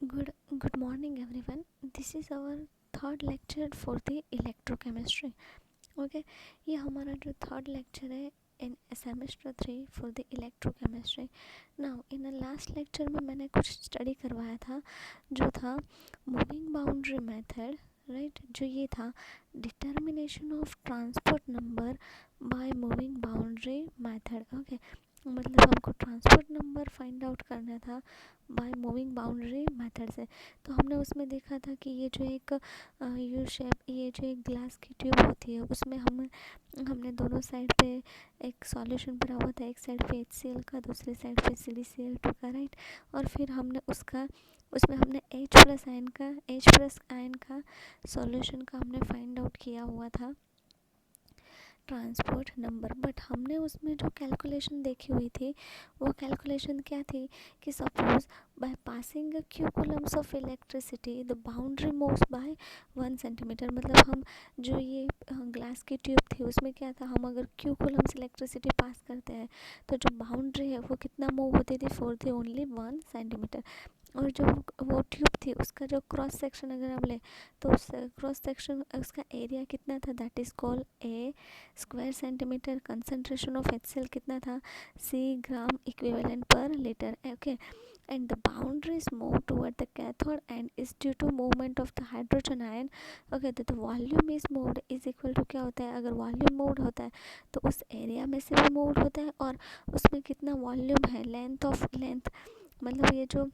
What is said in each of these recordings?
Good morning everyone. This is our third lecture for the electrochemistry. Okay, ये हमारा जो third lecture है in semester 3 for the electrochemistry. Now in the last lecture में मैंने कुछ study करवाया था जो था मूविंग बाउंड्री मेथड, राइट. जो ये था determination of transport number by moving boundary method. Okay, मतलब हमको ट्रांसपोर्ट नंबर फाइंड आउट करना था बाय मूविंग बाउंड्री मेथड से. तो हमने उसमें देखा था कि ये जो एक यू शेप, ये जो एक ग्लास की ट्यूब होती है उसमें हमने दोनों साइड पे एक सॉल्यूशन भरा हुआ था. एक साइड पे HCl का, दूसरी साइड पे CdCl2 का, राइट. और फिर हमने उसमें हमने H प्लस आयन का सॉल्यूशन का हमने फाइंड आउट किया हुआ था ट्रांसपोर्ट नंबर. बट हमने उसमें जो कैलकुलेशन देखी हुई थी वो कैलकुलेशन क्या थी कि suppose by passing Q Coulomb's of electricity the boundary moves bye 1 centimetre. मतलब हम जो ये ग्लास की ट्यूब थी उसमें क्या था, हम अगर क्यू कूलम्स इलेक्ट्रिसिटी पास करते हैं तो जो बाउंड्री है वो कितना मूव होती थी, फॉर द ओनली 1 सेंटीमीटर. और जो वो ट्यूब थी उसका जो क्रॉस सेक्शन अगर हम ले तो उस क्रॉस सेक्शन उसका एरिया कितना था, that is called a square centimetre. Concentration of HCl कितना था, C gram equivalent per litre. Okay, and the boundary is move toward the cathode and is due to movement of the hydrogen ion. Okay, तो volume is moved is equal to क्या होता है, अगर volume moved होता है तो उस area में से भी मूव्ड होता है और उसमें कितना वॉल्यूम है, लेंथ मतलब ये जो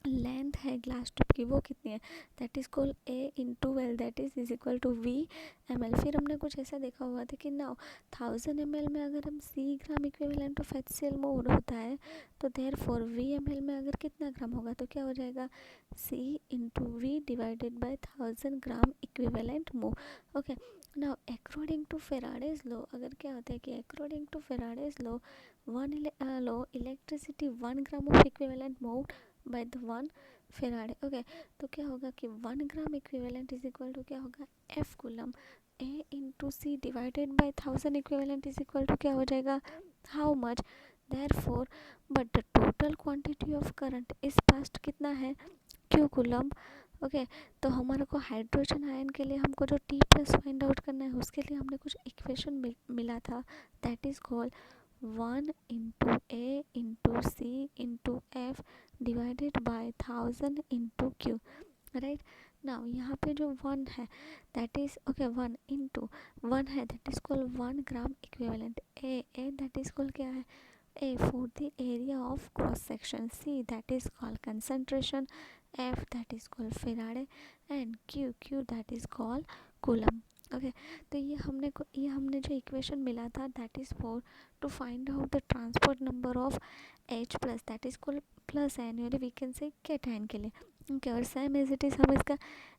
लेंथ है ग्लास ट्यूब की वो कितनी है, that is called A into L, that is equal to V/ml. फिर हमने कुछ ऐसा देखा हुआ था कि नाउ 1000 ml में अगर हम C gram equivalent of HCl मोल होता है तो देयर फॉर V/ml में अगर कितना ग्राम होगा तो क्या हो जाएगा, C into V divided by 1000 gram equivalent mole. Okay, now according to Faraday's law अगर क्या होता है कि according to Faraday's law law electricity 1 gram of equivalent mole by the 1 Faraday. Okay, तो क्या होगा कि 1 gram equivalent is equal to क्या होगा, F coulomb. A into C divided by 1000 equivalent is equal to क्या हो जाएगा, how much, there four but the total quantity of current इस पास्ट कितना है, Q कूलम. ओके, तो हमारे को हाइड्रोजन आयन के लिए हमको जो T प्लस फाइंड आउट करना है उसके लिए हमने कुछ इक्वेशन मिला था, that is called 1 into A into C into F divided by 1000 into Q, right. Now यहाँ पे जो 1 है दैट इज ओके 1 है that is called 1 gram equivalent. A that is called क्या है, A for the area of cross section, C that is called concentration, F that is called Faraday and Q that is called Coulomb. Okay, तो ये हमने जो equation मिला था that is for to find out the transport number of H plus that is called plus ion और we can say cation के लिए. Okay, और सेम एज इट इज़ हम इसका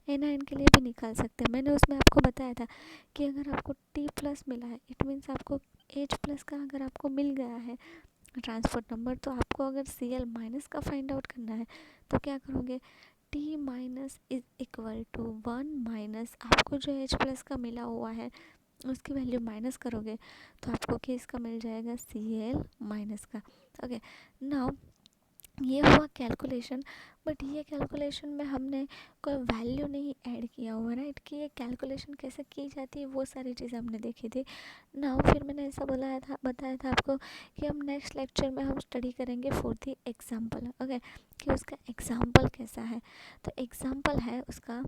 एनायन के लिए भी निकाल सकते हैं. मैंने उसमें आपको बताया था कि अगर आपको T प्लस मिला है इट मीन्स आपको H प्लस का अगर आपको मिल गया है ट्रांसपोर्ट नंबर तो आपको अगर Cl माइनस का फाइंड आउट करना है तो क्या करोगे, T minus is equal to 1 minus आपको जो H प्लस का मिला हुआ है उसकी वैल्यू माइनस करोगे तो आपको किसका मिल जाएगा, Cl माइनस का. ओके, नाउ ये हुआ कैलकुलेशन. बट ये कैलकुलेशन में हमने कोई वैल्यू नहीं ऐड किया हुआ, राइट, कि ये कैलकुलेशन कैसे की जाती है वो सारी चीज़ें हमने देखी थी. नाउ फिर मैंने ऐसा बताया था आपको कि हम नेक्स्ट लेक्चर में हम स्टडी करेंगे फॉर दी एग्जांपल. ओके, कि उसका एग्जांपल कैसा है. तो एग्जांपल है उसका,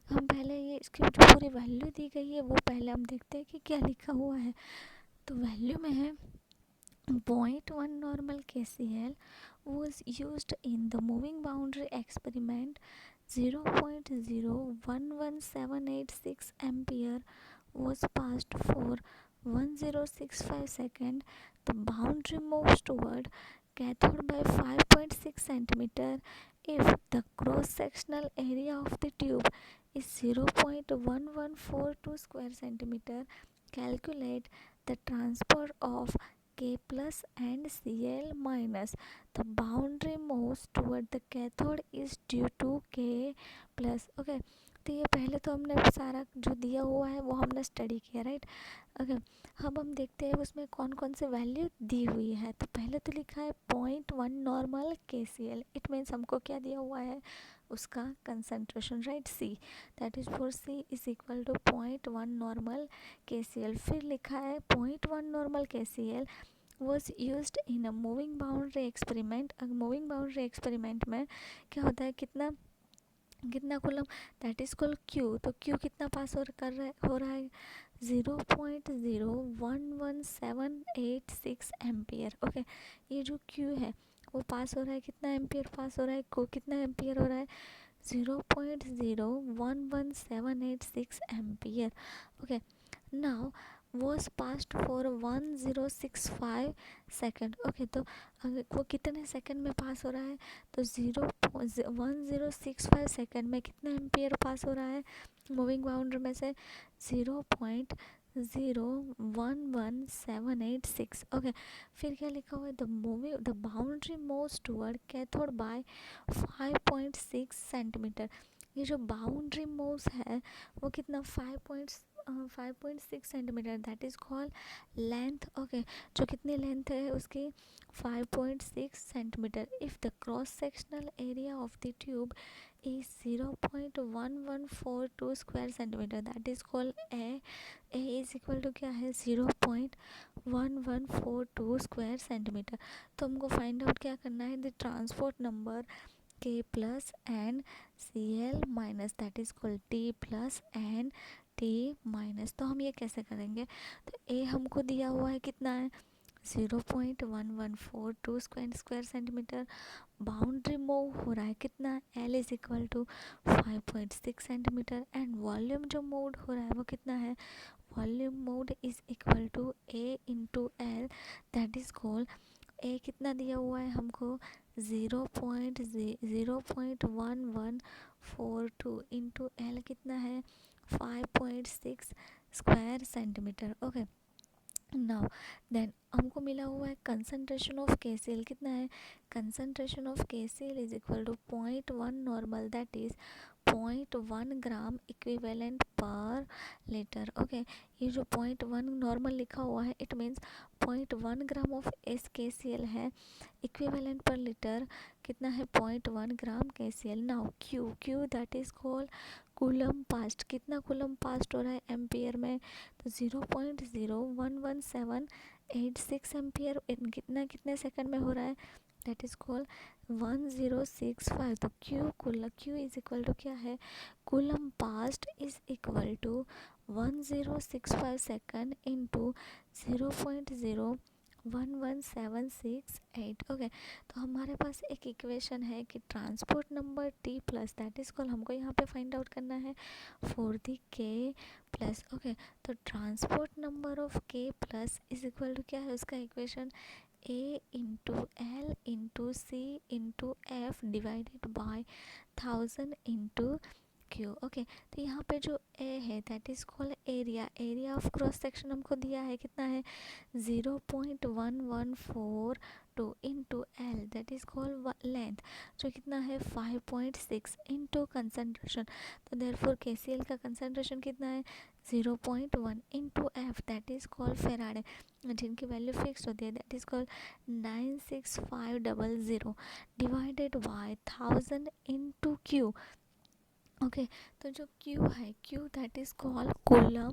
हम पहले ये इसकी जो पूरी वैल्यू दी गई है वो पहले हम देखते हैं कि क्या लिखा हुआ है. तो वैल्यू में है 0.1 normal KCl was used in the moving boundary experiment. 0.011786 ampere was passed for 1065 seconds. The boundary moves toward cathode by 5.6 centimeter. If the cross-sectional area of the tube is 0.1142 square centimeter, calculate the transport of K plus and Cl minus. The boundary moves toward the cathode is due to K plus. Okay, तो ये पहले तो हमने सारा जो दिया हुआ है वो हमने स्टडी किया, राइट। ओके, अब हम देखते हैं उसमें कौन कौन से वैल्यू दी हुई है। तो पहले तो लिखा है 0.1 नॉर्मल KCl, इट मीन्स हमको क्या दिया हुआ है, उसका concentration, right, C, that is for C is equal to 0.1 normal KCl। फिर लिखा है 0.1 normal KCl was used in a moving boundary experiment। Moving boundary experiment में क्या होता है, कितना कितना coulomb, that is called Q। तो Q कितना पास हो रहा है 0.01178 एम्पियर। ओके, ये जो Q है वो पास हो रहा है, कितना एम्पियर पास हो रहा है, को कितना एम्पियर हो रहा है 0.011786 ampere. Okay, now was passed for 1065 second. Okay, तो अगर वो कितने सेकंड में पास हो रहा है, तो 1065 सेकंड में कितना एम्पियर पास हो रहा है मूविंग बाउंड्री में से 0.011786। ओके, फिर क्या लिखा हुआ है, the boundary moves toward cathode by 5.6 centimetre. ये जो बाउंड्री मूव्स है वो कितना 5.6 centimetre, that is called length. Okay, जो कितनी लेंथ है उसकी 5.6 centimetre. If the cross sectional area of the tube is 0.1142 square centimetre, that is called A is equal to क्या है 0.1142 स्क्वायर सेंटीमीटर। तो हमको फाइंड आउट क्या करना है, the transport number K plus and Cl minus, that is called T plus and T minus। तो हम ये कैसे करेंगे, तो A हमको दिया हुआ है कितना है 0.1142 स्क्वायर सेंटीमीटर, बाउंड्री मूव हो रहा है कितना L is equal to 5.6 centimetre, and volume जो मूव हो रहा है वो कितना है, volume move is equal to A into L, that is called A कितना दिया हुआ है हमको 0.1142 इंटू एल कितना है 5.6 square centimetre. Okay, now then हमको मिला हुआ है कंसंट्रेशन ऑफ KCl कितना है, concentration of KCl is equal to 0.1 normal, that is 0.1 gram equivalent per litre. Okay, ये जो 0.1 नॉर्मल लिखा हुआ है it means 0.1 gram of KCl है, इक्विवेलेंट पर लीटर कितना है 0.1 gram KCl। Now Q that is called coulomb passed, कितना coulomb passed हो रहा है एम्पियर में, तो 0.0118786 एम्पियर कितना कितने सेकंड में हो रहा है, दैट इज कॉल्ड 1065। तो Q इज इक्वल टू क्या है, coulomb passed is equal to 1065 second into 0.0118768। Okay, तो हमारे पास एक इक्वेशन है कि transport number T plus, that is call हमको यहाँ पे फाइंड आउट करना है for the K plus. Okay, तो transport number of K plus is equal to क्या है उसका equation A into L into C into F divided by 1000 into Q। Okay, तो यहाँ पे जो A है that is called area of cross section हमको दिया है कितना है 0.1142 into L, that is called length जो कितना है 5.6 इंटू कंसंट्रेशन, तो देयरफॉर KCl का कंसंट्रेशन कितना है 0.1 into F, that is called Faraday, जिनकी वैल्यू फिक्स होती है, that is called 96500 divided by 1000 into Q। Okay, तो जो Q है Q that is called coulomb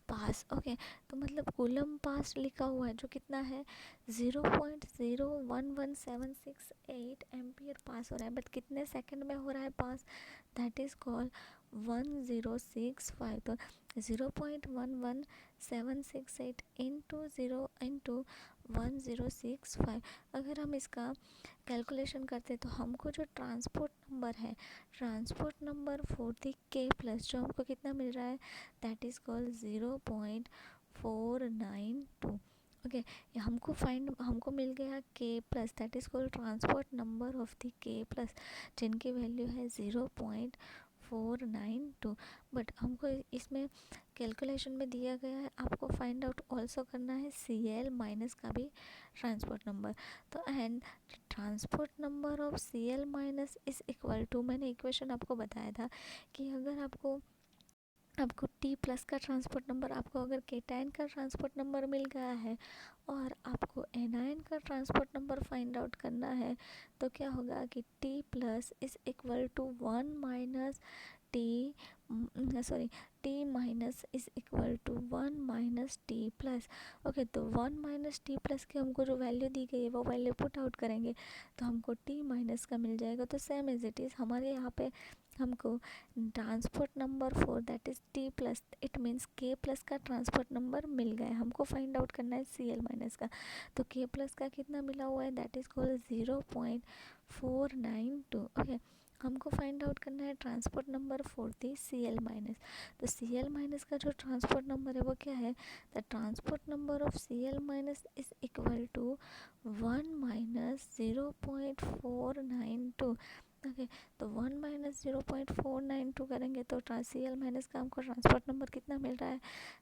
pass. Okay, तो मतलब कूलम पास लिखा हुआ है जो कितना है 0.011768 एम्पियर पास हो रहा है, बट कितने सेकंड में हो रहा है पास, दैट इज कॉल्ड 1065। तो 0.11768 इंटू 1065, अगर हम इसका कैलकुलेशन करते तो हमको जो ट्रांसपोर्ट नंबर है, transport number for the K plus जो हमको कितना मिल रहा है दैट इज कॉल्ड 0.492। ओके, हमको मिल गया K plus, that is called transport number of the K plus, जिनकी वैल्यू है 0.492। बट हमको इसमें कैलकुलेशन में दिया गया है आपको फाइंड आउट ऑल्सो करना है Cl माइनस का भी ट्रांसपोर्ट नंबर। तो and transport number of Cl minus is equal to, मैंने इक्वेशन आपको बताया था कि अगर आपको T प्लस का ट्रांसपोर्ट नंबर, आपको अगर केटायन का ट्रांसपोर्ट नंबर मिल गया है और आपको एनायन का ट्रांसपोर्ट नंबर फाइंड आउट करना है, तो क्या होगा कि T plus is equal to 1 minus T, sorry, T minus is equal to 1 minus T plus. Okay, तो 1 माइनस टी प्लस की हमको जो वैल्यू दी गई है वो वैल्यू पुट आउट करेंगे तो हमको टी माइनस का मिल जाएगा। तो सेम एज इट इज़ हमारे यहाँ पे हमको transport number 4 that is T plus, it means के प्लस का ट्रांसपोर्ट नंबर मिल गया है। हमको फाइंड आउट करना है Cl माइनस का। तो के प्लस का कितना मिला हुआ है, दैट इज कॉल्ड 0.492। ओके, हमको फाइंड आउट करना है transport number for the Cl minus. तो Cl माइनस का जो ट्रांसपोर्ट नंबर है वो क्या है, the transport number of Cl minus is equal to 1 minus 0.492। Okay, तो 1 माइनस 0.492 करेंगे तो Cl माइनस का हमको ट्रांसपोर्ट नंबर कितना मिल रहा है,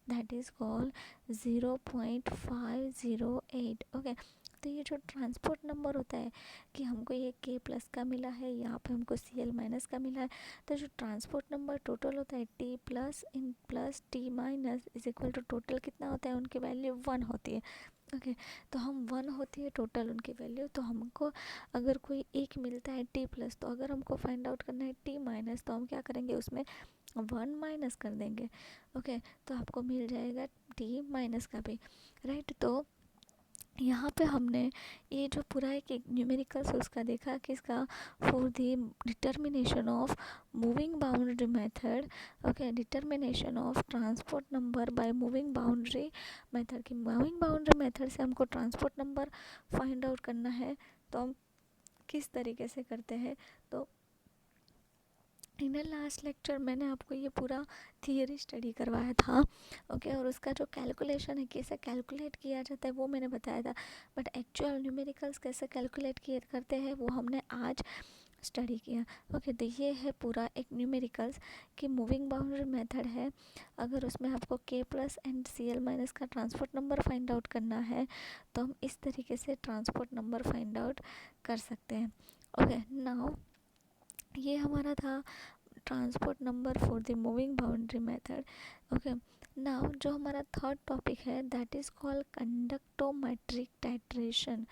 दैट इज कॉल्ड 0.508। ओके, तो ये जो ट्रांसपोर्ट नंबर होता है कि हमको ये के प्लस का मिला है, यहाँ पे हमको Cl माइनस का मिला है, तो जो ट्रांसपोर्ट नंबर टोटल होता है T plus in plus T minus is equal to total कितना होता है, उनकी वैल्यू 1 होती है। ओके, तो हम 1 होती है टोटल उनकी वैल्यू। तो हमको अगर कोई एक मिलता है टी प्लस, तो अगर हमको फाइंड आउट करना है टी माइनस, तो हम क्या करेंगे, उसमें 1 माइनस कर देंगे। ओके, तो आपको मिल जाएगा टी माइनस का भी, राइट। तो यहाँ पे हमने ये जो पूरा एक न्यूमेरिकल्स उसका देखा किसका, for the determination of moving boundary method. Okay, determination of transport number by moving boundary method. की मूविंग बाउंड्री मेथड से हमको ट्रांसपोर्ट नंबर फाइंड आउट करना है, तो हम किस तरीके से करते हैं। तो इन लास्ट लेक्चर मैंने आपको ये पूरा थियरी स्टडी करवाया था। ओके, और उसका जो कैलकुलेशन है, कैसे कैलकुलेट किया जाता है वो मैंने बताया था। बट एक्चुअल न्यूमेरिकल्स कैसे कैलकुलेट किए करते हैं वो हमने आज स्टडी किया। ओके, तो ये है पूरा एक न्यूमेरिकल्स की मूविंग बाउंड्री मेथड है। अगर उसमें आपको के प्लस एंड Cl माइनस का ट्रांसपोर्ट नंबर फाइंड आउट करना है तो हम इस तरीके से ट्रांसपोर्ट नंबर फाइंड आउट कर सकते हैं। ओके, नाउ ये हमारा था transport number for the moving boundary method. Okay, now जो हमारा थर्ड टॉपिक है that is called conductometric titration.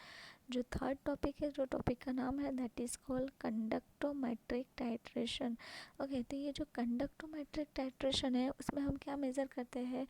जो थर्ड टॉपिक है, जो टॉपिक का नाम है that is called conductometric titration. Okay, तो ये जो कंडक्टोमेट्रिक टाइट्रेशन है उसमें हम क्या मेज़र करते हैं,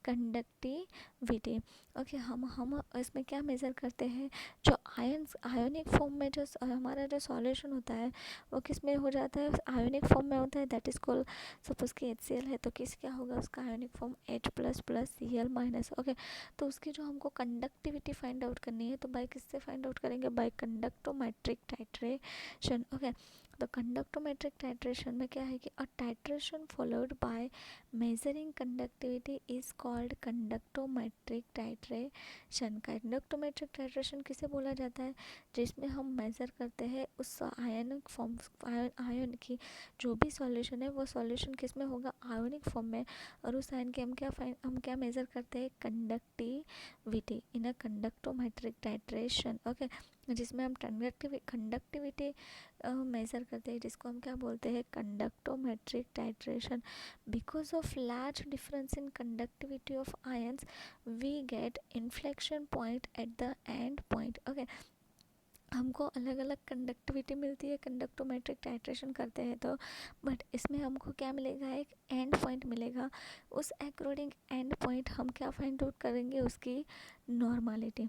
कंडक्टिविटी। ओके, हम इसमें क्या मेज़र करते हैं, जो आयोनिक फॉर्म में जो हमारा जो सॉल्यूशन होता है वो किस में हो जाता है, आयोनिक फॉर्म में होता है, दैट इज़ कॉल्ड, सपोज कि HCl है तो किस क्या होगा उसका ionic form H plus plus Cl minus. Okay, तो उसकी जो हमको कंडक्टिविटी फाइंड आउट करनी है तो बाय किससे फाइंड आउट करेंगे, बाय कंडक्टोमेट्रिक टाइट्रेशन। ओके, तो कंडक्टोमेट्रिक टाइट्रेशन में क्या है कि a titration followed by measuring conductivity is called conductometric titration. Conductometric titration किसे बोला जाता है, जिसमें हम मेज़र करते हैं उस आयनिक फॉर्म, आयन की जो भी सॉल्यूशन है वो सॉल्यूशन किस में होगा, आयोनिक फॉर्म में, और उस आयन के हम क्या मेज़र करते हैं, कंडक्टिविटी इन अ कंडक्टोमेट्रिक टाइट्रेशन। ओके, जिसमें हम कंडक्टिविटी मेज़र करते हैं, जिसको हम क्या बोलते हैं, conductometric titration. Because of large difference in conductivity of ions we get inflection point at the end point. Okay, हमको अलग अलग कंडक्टिविटी मिलती है कंडक्टोमेट्रिक टाइट्रेशन करते हैं तो, बट इसमें हमको क्या मिलेगा, एक एंड पॉइंट मिलेगा। उस अकॉर्डिंग एंड पॉइंट हम क्या फाइंड आउट करेंगे, उसकी नॉर्मलिटी।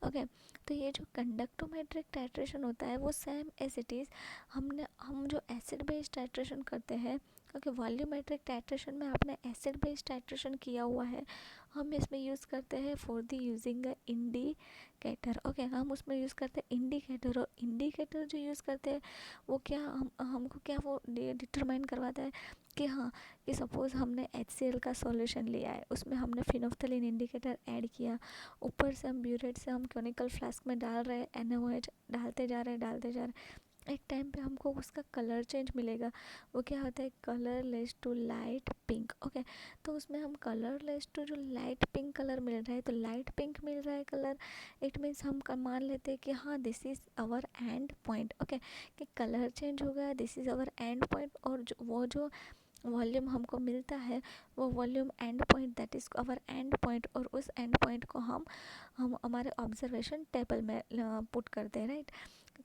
ओके, तो ये जो कंडक्टोमेट्रिक टाइट्रेशन होता है वो सेम एज इट इज़ हम जो एसिड बेस टाइट्रेशन करते हैं। ओके, वॉल्यूमेट्रिक टाइट्रेशन में आपने एसिड बेस टाइट्रेशन किया हुआ है, हम इसमें यूज़ करते हैं for the using a indicator. Okay, हम उसमें यूज़ करते हैं इंडिकेटर, और इंडिकेटर जो यूज़ करते हैं वो क्या हमको क्या वो डिटरमाइन करवाता है कि हाँ, कि सपोज़ हमने HCl का सॉल्यूशन लिया है, उसमें हमने फिनोफ्थलीन इंडिकेटर ऐड किया, ऊपर से हम ब्यूरेट से हम केमिकल फ्लास्क में डाल रहे हैं, NaOH डालते जा रहे हैं, एक टाइम पे हमको उसका कलर चेंज मिलेगा। वो क्या होता है, colourless to light pink. Okay, तो उसमें हम कलरलेस टू जो लाइट पिंक कलर मिल रहा है, तो लाइट पिंक मिल रहा है कलर, इट मीन्स हम मान लेते हैं कि हाँ this is our and point. Okay, कि कलर चेंज हो गया, this is our and point, और वो जो वॉल्यूम हमको मिलता है वो volume and point, that is our and point, और उस एंड पॉइंट को हम हमारे ऑब्जर्वेशन टेबल में पुट करते हैं, राइट।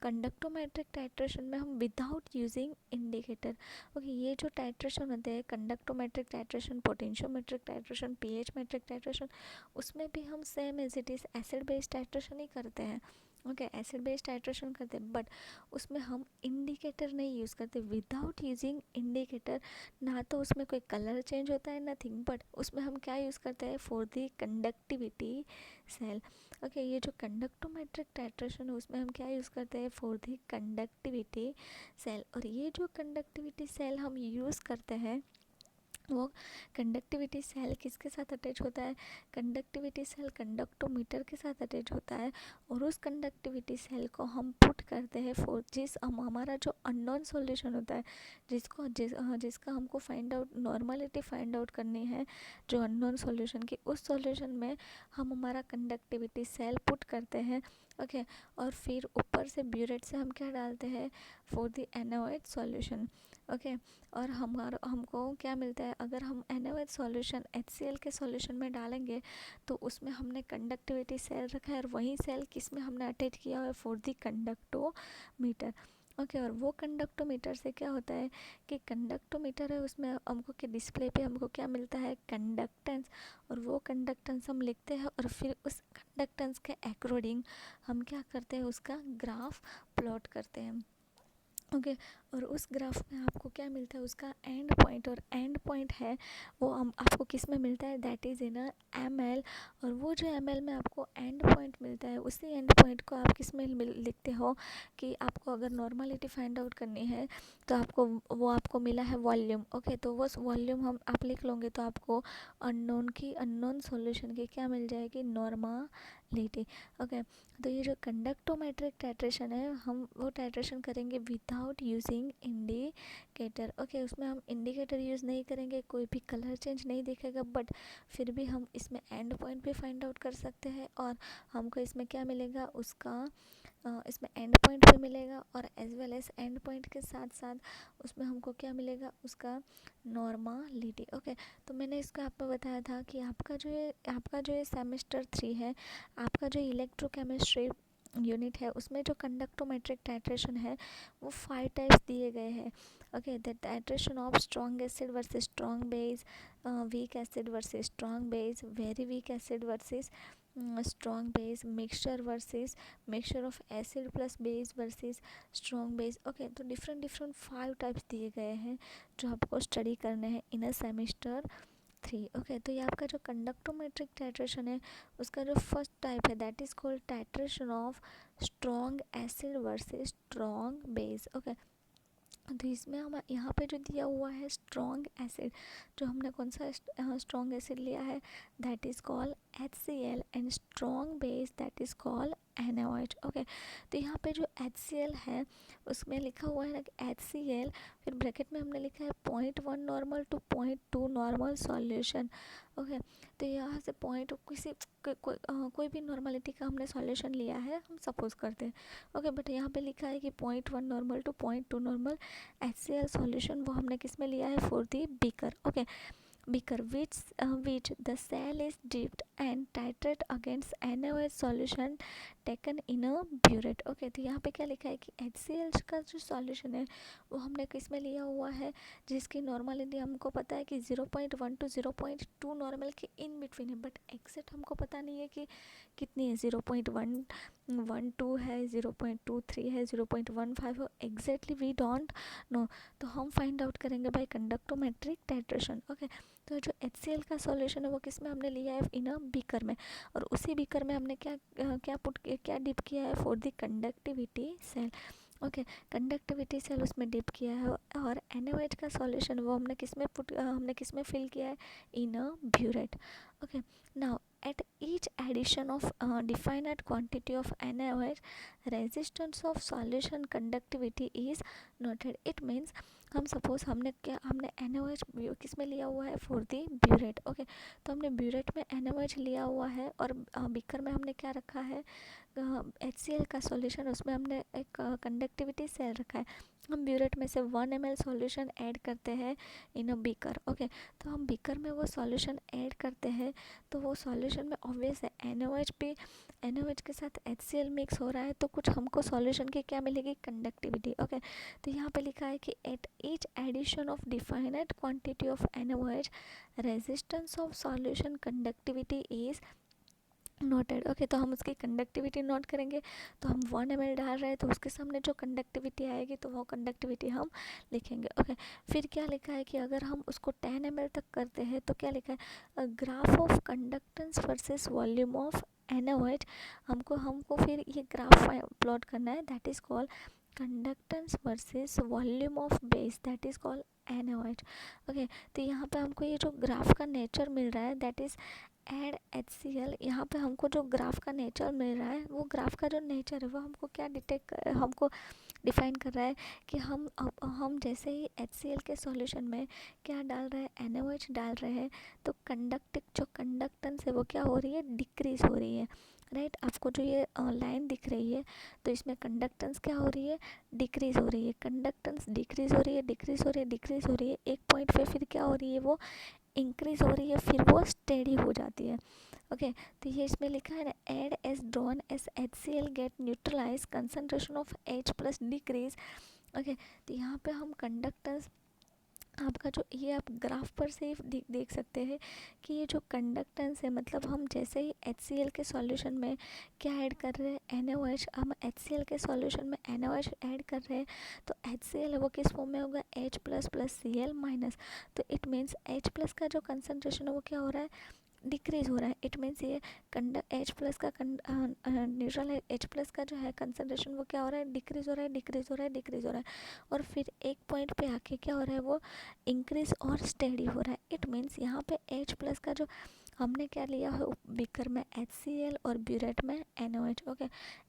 कंडक्टोमेट्रिक टाइट्रेशन में हम विदाउट यूजिंग इंडिकेटर, ओके, ये जो टाइट्रेशन होते हैं conductometric titration, potentiometric titration, pH metric titration, उसमें भी हम same as it is acid based titration ही करते हैं। ओके, एसिड बेस्ड टाइट्रेशन करते हैं, बट उसमें हम इंडिकेटर नहीं यूज़ करते। विदाउट यूजिंग इंडिकेटर ना तो उसमें कोई कलर चेंज होता है, नथिंग, बट उसमें हम क्या यूज़ करते हैं, for the conductivity cell. Okay, ये जो कंडक्टोमेट्रिक टाइट्रेशन है उसमें हम क्या यूज़ करते हैं, फॉर द कंडक्टिविटी सेल। और ये जो कंडक्टिविटी सेल हम यूज़ करते हैं, वो कंडक्टिविटी सेल किसके साथ अटैच होता है, कंडक्टिविटी सेल कंडक्टोमीटर के साथ अटैच होता है, और उस कंडक्टिविटी सेल को हम पुट करते हैं फॉर हमारा जो अननोन सॉल्यूशन होता है, जिसका हमको find out normality find out करनी है, जो अननोन सॉल्यूशन की, उस सॉल्यूशन में हम हमारा कंडक्टिविटी सेल पुट करते हैं। ओके, और फिर ऊपर से ब्यूरेट से हम क्या डालते हैं, for the annoyed solution. Okay, और हमको क्या मिलता है, अगर हम NaOH सॉल्यूशन HCl के सॉल्यूशन में डालेंगे तो उसमें हमने कंडक्टिविटी सेल रखा है, और वही सेल किस में हमने अटैच किया है, फॉर द कंडक्टोमीटर। ओके, और वो कंडक्टोमीटर से क्या होता है कि कंडक्टोमीटर है उसमें हमको के डिस्प्ले पे हमको क्या मिलता है, कंडक्टेंस, और वो कंडक्टेंस हम लिखते हैं, और फिर उस कंडक्टेंस के अकॉर्डिंग हम क्या करते हैं, उसका ग्राफ प्लॉट करते हैं। ओके, और उस ग्राफ में आपको क्या मिलता है, उसका एंड पॉइंट, और एंड पॉइंट है वो हम आपको किस में मिलता है, दैट इज़ इन ml। और वो जो ml में आपको एंड पॉइंट मिलता है, उसी एंड पॉइंट को आप किस में लिखते हो, कि आपको अगर नॉर्मलिटी फाइंड आउट करनी है तो आपको मिला है वॉल्यूम। ओके, तो वो वॉल्यूम आप लिख लोगे तो आपको अननोन सॉल्यूशन की क्या मिल जाएगी, नॉर्मलिटी। ओके, तो ये जो कंडक्टोमेट्रिक टाइट्रेशन है हम वो टाइट्रेशन करेंगे विदाउट यूजिंग इंडिकेटर। ओके, उसमें हम इंडिकेटर यूज़ नहीं करेंगे, कोई भी कलर चेंज नहीं दिखेगा, बट फिर भी हम इसमें एंड पॉइंट भी फाइंड आउट कर सकते हैं, और हमको इसमें क्या मिलेगा, उसका इसमें एंड पॉइंट भी मिलेगा, और as well as end point के साथ साथ उसमें हमको क्या मिलेगा, उसका नॉर्मलिटी। ओके, तो मैंने इसको आपको बताया था कि आपका जो ये सेमेस्टर 3 है, आपका जो इलेक्ट्रोकेमिस्ट्री यूनिट है, उसमें जो कंडक्टोमेट्रिक टाइट्रेशन है वो 5 टाइप्स दिए गए हैं। Okay, the titration of strong acid versus strong base, week acid versus strong base, very weak acid versus strong base, mixture of acid plus base versus strong base. Okay, तो different 5 types दिए गए हैं जो आपको study करने हैं इन अ semester 3। Okay, तो ये आपका जो कंडक्टोमेट्रिक टाइट्रेशन है उसका जो फर्स्ट टाइप है that is called titration of strong acid versus strong base. Okay, तो इसमें हम यहाँ पे जो दिया हुआ है स्ट्रॉन्ग एसिड, जो हमने कौन सा स्ट्रॉन्ग एसिड लिया है, that is called HCl, and strong base that is called NaOH। Okay, तो यहाँ पे जो HCl है उसमें लिखा हुआ है ना कि HCl, फिर ब्रैकेट में हमने लिखा है 0.1 normal to 0.2 normal solution. Okay, तो यहाँ से कोई भी नॉर्मलिटी का हमने सॉल्यूशन लिया है, हम सपोज करते हैं। ओके, बट यहाँ पे लिखा है कि 0.1 normal to 0.2 normal HCl solution, वो हमने किस में लिया है, for the beaker. Okay, beaker which the cell is dipped and titrate against NaOH solution taken in a burette। Okay, तो यहाँ पे क्या लिखा है कि HCl का जो सॉल्यूशन है वो हमने किस में लिया हुआ है, जिसकी नॉर्मलिटी हमको पता है कि 0.1 टू 0.2 नॉर्मल के इन बिटवीन है, बट एग्जैक्ट हमको पता नहीं है कि कितनी है, 0.112 है, 0.23 है, 0.15 हो, एग्जैक्टली वी डोंट नो। तो हम फाइंड आउट करेंगे बाय कंडक्टोमेट्रिक टाइट्रेशन। ओके, तो जो HCl का सॉल्यूशन है वो किस में हमने लिया है, इन अ बीकर में, और उसी बीकर में हमने क्या डिप किया है, for the conductivity cell. Okay, conductivity cell उसमें डिप किया है, और NaOH का सॉल्यूशन वो हमने किस में फिल किया है, in a burette. Okay, now at each addition of definite quantity of NaOH, resistance of solution conductivity is noted. It means हम सपोज हमने NaOH किस में लिया हुआ है, फॉर दी ब्यूरेट. ओके, तो हमने ब्यूरेट में NaOH लिया हुआ है और बीकर में हमने क्या रखा है, HCl का सॉल्यूशन, उसमें हमने एक कंडक्टिविटी सेल रखा है. हम ब्यूरेट में से 1 ml सॉल्यूशन ऐड करते हैं इन अ बीकर. ओके, तो हम बीकर में वो सॉल्यूशन ऐड करते हैं तो वो सॉल्यूशन में ऑब्वियस है NaOH भी, NaOH के साथ HCl मिक्स हो रहा है, तो कुछ हमको सॉल्यूशन की क्या मिलेगी, कंडक्टिविटी. ओके, तो यहाँ पे लिखा है कि at each addition of definite quantity of NaOH resistance of solution conductivity is noted. Okay, तो हम उसकी कंडक्टिविटी नोट करेंगे. तो हम 1 ml डाल रहे हैं तो उसके सामने जो कंडक्टिविटी आएगी तो वो कंडक्टिविटी हम लिखेंगे. ओके, फिर क्या लिखा है कि अगर हम उसको 10 ml तक करते हैं तो क्या लिखा है, graph of conductance versus volume of NaOH. हमको फिर ये ग्राफ प्लॉट करना है, that is called conductance versus volume of base, that is called NaOH. Okay, तो यहाँ पे हमको ये जो ग्राफ का नेचर मिल रहा है दैट इज एड HCl. यहाँ पे हमको जो ग्राफ का नेचर मिल रहा है, वो ग्राफ का जो नेचर है वो हमको क्या हमको डिफाइन कर रहा है कि हम जैसे ही HCl के सॉल्यूशन में क्या डाल रहे हैं, NaOH डाल रहे हैं, तो जो कंडक्टेंस है वो क्या हो रही है, डिक्रीज हो रही है. राइट, आपको जो ये लाइन दिख रही है तो इसमें कंडक्टेंस क्या हो रही है, डिक्रीज हो रही है. कंडक्टेंस डिक्रीज हो रही है, डिक्रीज हो रही है, डिक्रीज हो रही है. एक पॉइंट पे फिर क्या हो रही है, वो इंक्रीज हो रही है, फिर वो स्टेडी हो जाती है. ओके, तो ये इसमें लिखा है ना, add as drawn as HCl get neutralise concentration of H plus decrease. Okay, तो यहाँ पे हम कंडक्टेंस, आपका जो ये आप ग्राफ पर से ही देख सकते हैं कि ये जो कंडक्टेंस है, मतलब हम जैसे ही HCl के सॉल्यूशन में क्या ऐड कर रहे हैं, NaOH. हम HCl के सॉल्यूशन में NaOH ऐड कर रहे हैं तो HCl है वो किस फॉर्म में होगा, H plus plus Cl minus. तो इट मीन्स H प्लस का जो कंसनट्रेशन है वो क्या हो रहा है, डिक्रीज हो रहा है. इट मीन्स ये H प्लस का न्यूट्रल है, H प्लस का जो है कंसनट्रेशन वो क्या हो रहा है, डिक्रीज हो रहा है, डिक्रीज हो रहा है, डिक्रीज हो रहा है, और फिर एक पॉइंट पे आके क्या हो रहा है, वो इंक्रीज और स्टेडी हो रहा है. इट मीन्स यहाँ पे H प्लस का जो हमने क्या लिया है बीकर में, HCl और ब्यूरेट में NaOH. Okay,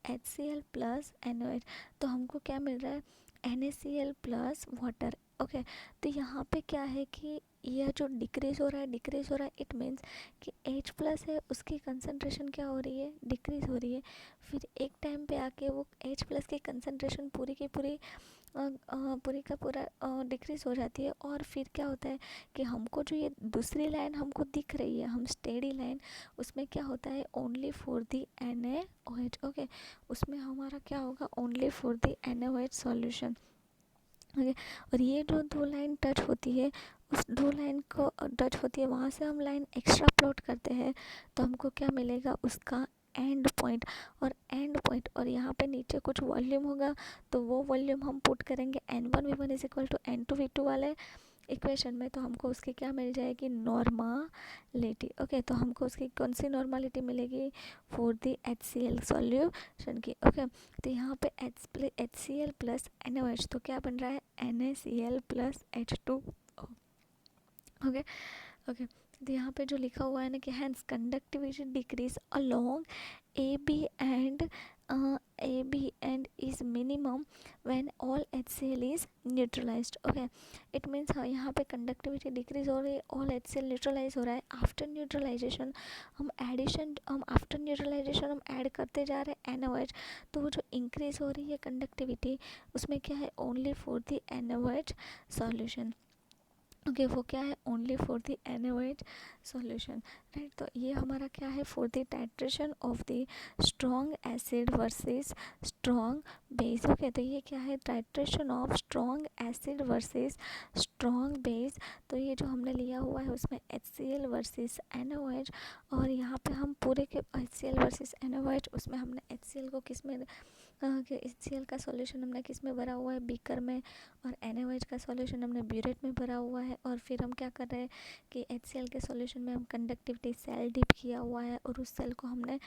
HCl plus NaOH, तो हमको क्या मिल रहा है, NaCl प्लस वाटर. ओके, तो यहाँ पे क्या है कि यह जो डिक्रीज हो रहा है, इट मीन्स कि H प्लस है उसकी कंसंट्रेशन क्या हो रही है, डिक्रीज हो रही है. फिर एक टाइम पे आके वो H प्लस की कंसंट्रेशन पूरी की पूरी पूरी का पूरा डिक्रीज हो जाती है. और फिर क्या होता है कि हमको जो ये दूसरी लाइन हमको दिख रही है, हम स्टेडी लाइन, उसमें क्या होता है, only for the NaOH. Okay, उसमें हमारा क्या होगा, only for the NaOH solution. Okay, और ये जो दो लाइन टच होती है, उस दो लाइन को टच होती है, वहाँ से हम लाइन एक्स्ट्रा प्लॉट करते हैं तो हमको क्या मिलेगा, उसका एंड पॉइंट. और यहाँ पे नीचे कुछ वॉल्यूम होगा तो वो वॉल्यूम हम पुट करेंगे N1V1 is equal to N2V2 वाले इक्वेशन में, तो हमको उसकी क्या मिल जाएगी, नॉर्मालिटी. ओके, तो हमको उसकी कौन सी नॉर्मालिटी मिलेगी, फॉर दी HCl सॉल्यूशन की. ओके, तो यहाँ पे HCl प्लस NaOH, तो क्या बन रहा है, NaCl plus H2O. Okay, okay, तो यहाँ पे जो लिखा हुआ है ना कि hence conductivity decrease along AB and is minimum when all HCl is neutralized. Okay, it means हाँ, यहाँ पे कंडक्टिविटी डिक्रीज हो रही है, ऑल HCl न्यूट्रलाइज हो रहा है. आफ्टर न्यूट्रलाइजेशन हम ऐड करते जा रहे हैं NaOH, तो वो जो इंक्रीज हो रही है कंडक्टिविटी, उसमें क्या है, only for the NaOH solution. Okay, वो क्या है, only for the NaOH solution. Right, तो ये हमारा क्या है, for the titration of the strong acid versus strong base. Okay, तो ये क्या है, titration of strong acid versus strong base. तो ये जो हमने लिया हुआ है उसमें HCl वर्सेस NaOH, और यहाँ पे हम पूरे के HCl वर्सेस NaOH, उसमें हमने HCl को किस में HCl का सॉल्यूशन हमने किस में भरा हुआ है, बीकर में, और NaOH का सॉल्यूशन हमने ब्यूरेट में भरा हुआ है. और फिर हम क्या कर रहे हैं कि HCl के सॉल्यूशन में हम कंडक्टिविटी सेल डिप किया हुआ है और उस सेल को हमने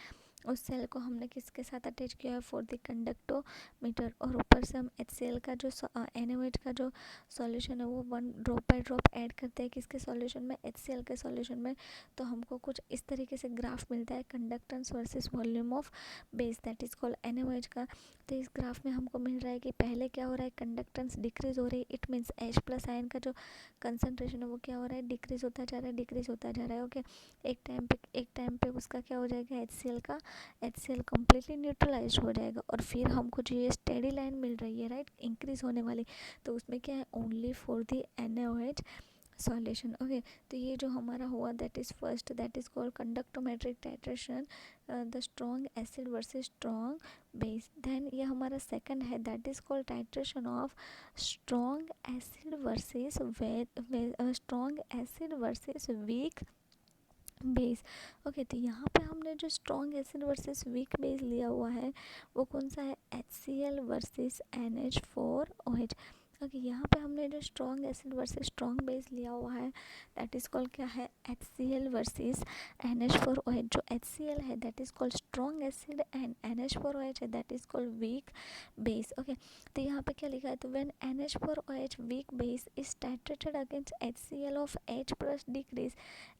उस सेल को हमने किसके साथ अटैच किया है, फॉर द कंडक्टोमीटर। और ऊपर से हम HCl का जो NaOH का जो सॉल्यूशन है वो 1 ड्रॉप बाय ड्रॉप ऐड करते हैं किसके सॉल्यूशन में, HCl के सॉल्यूशन में। तो हमको कुछ इस तरीके से ग्राफ मिलता है, conductance versus volume of base, that is called NaOH का। तो इस ग्राफ में हमको मिल रहा है कि पहले क्या हो रहा है, कंडक्टेंस डिक्रीज हो रही है, it means H plus ion का जो कंसंट्रेशन है वो क्या हो रहा है, डिक्रीज होता जा रहा है, डिक्रीज होता जा रहा है। ओके, एक टाइम पे उसका क्या हो जाएगा, HCl कम्प्लीटली न्यूट्रलाइज हो जाएगा। और फिर हमको जो ये स्टेडी लाइन मिल रही है, राइट, इंक्रीज होने वाली, तो उसमें क्या है, only for the NaOH solution. Okay, तो ये जो हमारा हुआ that is first, that is called conductometric titration, the strong acid versus strong base. Then ये हमारा सेकंड है, that is called titration of strong acid versus strong acid versus weak base. Okay, तो यहाँ पे हमने जो strong acid versus weak base लिया हुआ है वो कौन सा है, HCl वर्सेस NH4OH। ओके, यहाँ पे हमने जो strong acid versus strong base लिया हुआ है दैट इज कॉल्ड क्या है, HCl वर्सेस NH4OH। जो HCl है that is called strong acid and NH4OH है that is called week base. Okay, तो यहाँ पे क्या लिखा है, तो when NH4OH weak base is titrated against HCl of H plus decrease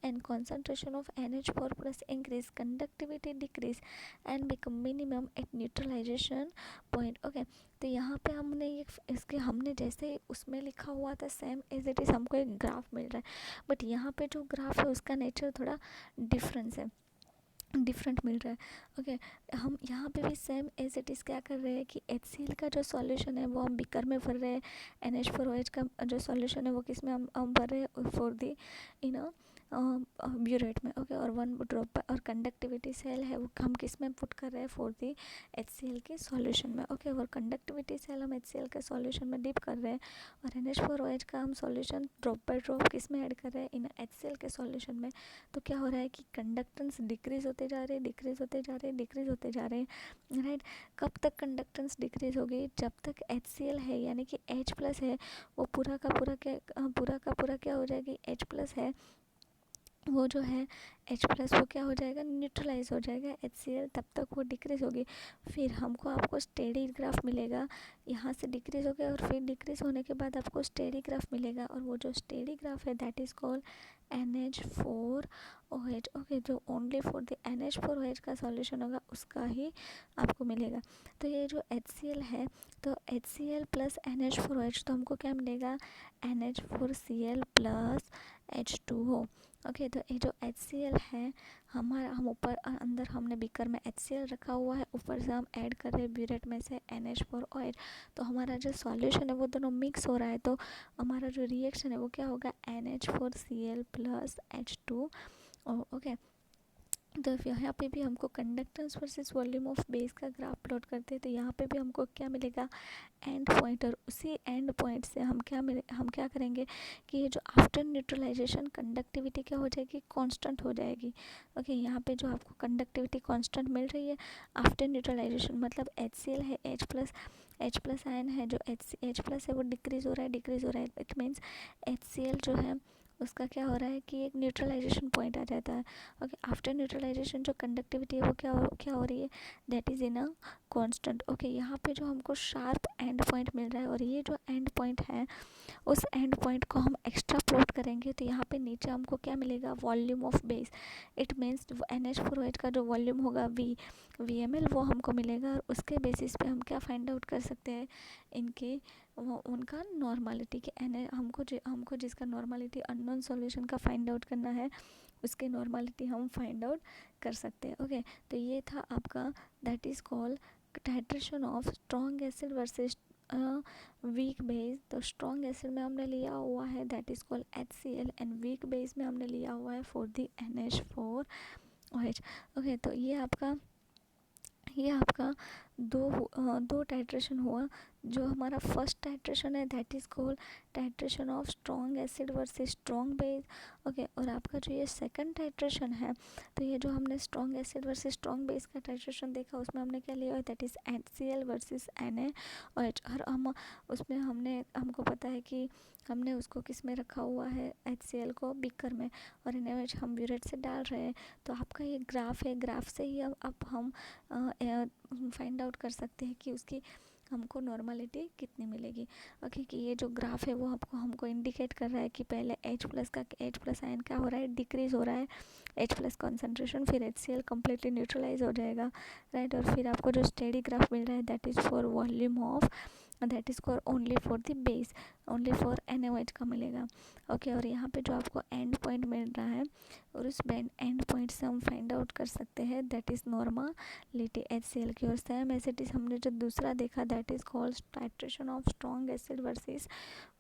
and concentration of NH4 plus increase, conductivity decrease and become minimum at neutralization point। Okay, तो यहाँ पे हमने ये इसके हमने जैसे उसमें लिखा हुआ था सेम एज इट इज़ हमको एक ग्राफ मिल रहा है, बट यहाँ पे जो ग्राफ है उसका नेचर थोड़ा डिफरेंट मिल रहा है। ओके, हम यहाँ पे भी सेम एज इट इज़ क्या कर रहे हैं कि HCl का जो सॉल्यूशन है वो हम बीकर में भर रहे हैं, NH4OH का जो सॉल्यूशन है वो किस में हम भर रहे हैं, फॉर दी इन ब्यूरेट में। ओके, और 1 ड्रॉप और कंडक्टिविटी सेल है वो हम किस में पुट कर रहे हैं, फॉर दी HCl के सॉल्यूशन में। ओके, और कंडक्टिविटी सेल हम HCl के सॉल्यूशन में डिप कर रहे हैं, और NH4OH का हम सॉल्यूशन ड्रॉप बाय ड्रॉप किस में ऐड कर रहे हैं, इन HCl के सॉल्यूशन में। तो क्या हो रहा है कि कंडक्टेंस डिक्रीज होते जा रहे हैं, डिक्रीज होते जा रहे हैं, डिक्रीज होते जा रहे हैं, राइट। कब तक कंडक्टेंस डिक्रीज होगी, जब तक HCl है यानी कि H प्लस है वो पूरा का पूरा क्या हो जाएगी, H प्लस है वो जो है H प्लस वो क्या हो जाएगा, न्यूट्रलाइज हो जाएगा, HCl तब तक वो डिक्रीज होगी। फिर हमको आपको स्टेडी ग्राफ मिलेगा, यहाँ से डिक्रीज हो गया और फिर डिक्रीज होने के बाद आपको स्टेडी ग्राफ मिलेगा, और वो जो स्टेडी ग्राफ है that is called NH4OH। Okay, जो ओनली फॉर द NH4OH का सॉल्यूशन होगा उसका ही आपको मिलेगा। तो ये जो HCl है, तो HCl प्लस NH4OH, तो हमको क्या मिलेगा, NH4Cl प्लस H2O। ओके, तो ये जो HCl है हमारा, हम ऊपर अंदर हमने बीकर में HCl रखा हुआ है, ऊपर से हम ऐड कर रहे हैं ब्यूरेट में से NH4OH, तो हमारा जो सॉल्यूशन है वो दोनों मिक्स हो रहा है, तो हमारा जो रिएक्शन है वो क्या होगा, NH4Cl प्लस H2O। ओके, तो यहाँ पे भी हमको conductance versus volume of base का ग्राफ प्लॉट करते हैं, तो यहाँ पे भी हमको क्या मिलेगा, एंड पॉइंट, और उसी एंड पॉइंट से हम क्या करेंगे कि ये जो आफ्टर न्यूट्रलाइजेशन कंडक्टिविटी क्या हो जाएगी, कांस्टेंट हो जाएगी। ओके, यहाँ पे जो आपको कंडक्टिविटी कांस्टेंट मिल रही है आफ्टर न्यूट्रलाइजेशन, मतलब HCl है, H प्लस आयन है, जो H प्लस है वो डिक्रीज हो रहा है, इट मीन्स HCl जो है उसका क्या हो रहा है कि एक न्यूट्रलाइजेशन पॉइंट आ जाता है। ओके, आफ्टर न्यूट्रलाइजेशन जो कंडक्टिविटी है वो क्या हो रही है, that is in a constant. Okay, यहाँ पे जो हमको शार्प एंड पॉइंट मिल रहा है, और ये जो एंड पॉइंट है उस एंड पॉइंट को हम एक्स्ट्रा प्लॉट करेंगे, तो यहाँ पे नीचे हमको क्या मिलेगा, volume of base, it means NH4OH का जो वॉल्यूम होगा VML वो हमको मिलेगा, और उसके बेसिस पे हम क्या फाइंड आउट कर सकते हैं, इनकी उनका नॉर्मलिटी के हमको जिसका नॉर्मलिटी अननोन सॉल्यूशन का फाइंड आउट करना है उसके नॉर्मलिटी हम फाइंड आउट कर सकते हैं। ओके, तो ये था आपका that is called titration of strong acid versus weak base. तो स्ट्रॉन्ग एसिड में हमने लिया हुआ है that is called HCl, and weak base में हमने लिया हुआ है फॉर दी NH4OH। ओके, तो ये आपका दो टाइट्रेशन हुआ, जो हमारा फर्स्ट टाइट्रेशन है that is called titration of strong acid versus strong base. Okay, और आपका जो ये सेकंड टाइट्रेशन है, तो ये जो हमने strong acid versus strong base का टाइट्रेशन देखा उसमें हमने क्या लिया है, that is HCl versus NaOH। और हम उसमें हमको पता है कि हमने उसको किस में रखा हुआ है, HCl को बीकर में, और NaOH हम ब्यूरेट से डाल रहे हैं। तो आपका ये ग्राफ है, ग्राफ से ही अब हम फाइंड आउट कर सकते हैं कि उसकी हमको नॉर्मलिटी कितनी मिलेगी। ओके, कि ये जो ग्राफ है वो हमको इंडिकेट कर रहा है कि पहले H प्लस आयन क्या हो रहा है, डिक्रीज हो रहा है H प्लस कॉन्सेंट्रेशन, फिर HCl कम्प्लीटली न्यूट्रलाइज हो जाएगा, राइट। और फिर आपको जो स्टेडी ग्राफ मिल रहा है that is for volume of, that is for only for the base, only for NaOH का मिलेगा। ओके, और यहाँ पे जो आपको एंड पॉइंट मिल रहा है और उस एंड पॉइंट से हम फाइंड आउट कर सकते हैं दैट इज़ नॉर्मलिटी HCl की। और सेम एज इट इज़ हमने जो दूसरा देखा that is called titration of strong acid versus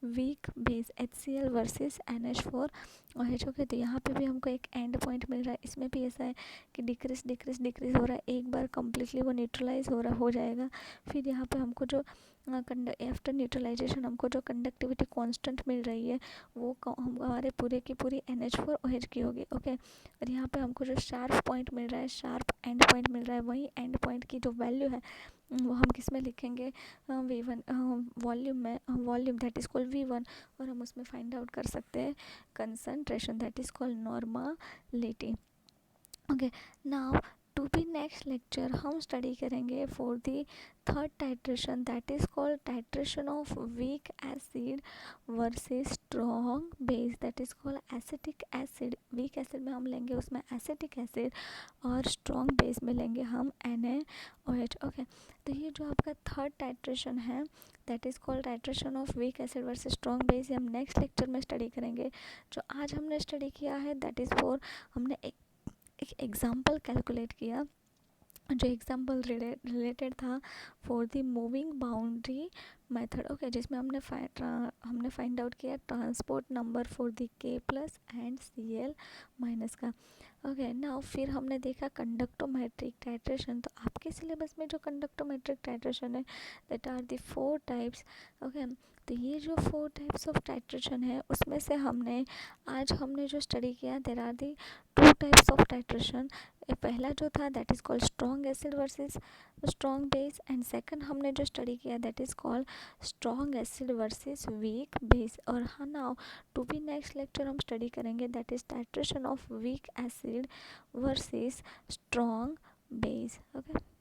weak base, HCl versus NH4OH। Okay, तो यहाँ पे भी हमको एक एंड पॉइंट मिल रहा है, इसमें भी ऐसा है कि डिक्रीज हो रहा है, एक बार कम्प्लीटली वो न्यूट्रलाइज हो जाएगा। फिर यहाँ पे हमको जो आफ्टर न्यूट्रलाइजेशन हमको जो कंडक्टिविटी कांस्टेंट मिल रही है वो हमारे पूरे की पूरी NH4OH की होगी। ओके, और यहाँ पे हमको जो शार्प पॉइंट मिल रहा है, शार्प एंड पॉइंट मिल रहा है, वही एंड पॉइंट की जो वैल्यू है वो हम किस में लिखेंगे, V1 वॉल्यूम में, volume that is called V1, और हम उसमें फाइंड आउट कर सकते हैं concentration that is called normality. Okay, now to be next lecture हम स्टडी करेंगे for the third titration that is called titration of weak acid versus strong base, that is called acetic acid. Weak acid में हम लेंगे उसमें acetic acid, और strong base में लेंगे हम NaOH। ओके, तो ये जो आपका थर्ड टाइट्रेशन है that is called titration of weak acid versus strong base, हम नेक्स्ट लेक्चर में स्टडी करेंगे। जो आज हमने स्टडी किया है दैट इज़ फॉर, हमने एक एग्जाम्पल कैलकुलेट किया, जो एग्जाम्पल रिलेटेड था for the moving boundary method. Okay, जिसमें हमने फाइंड आउट किया transport number for the K plus and Cl minus का। ओके, नाउ फिर हमने देखा कंडक्टोमेट्रिक टाइट्रेशन। तो आपके सिलेबस में जो कंडक्टोमेट्रिक टाइट्रेशन है that are the 4 types. Okay, तो ये जो 4 टाइप्स ऑफ टाइट्रेशन है उसमें से आज हमने जो स्टडी किया there are the 2 types of titration. पहला जो था that is called strong acid versus strong base, and second हमने जो स्टडी किया that is called strong acid versus weak base. और हाँ, now to be next lecture हम स्टडी करेंगे that is titration of weak acid versus strong base. Okay.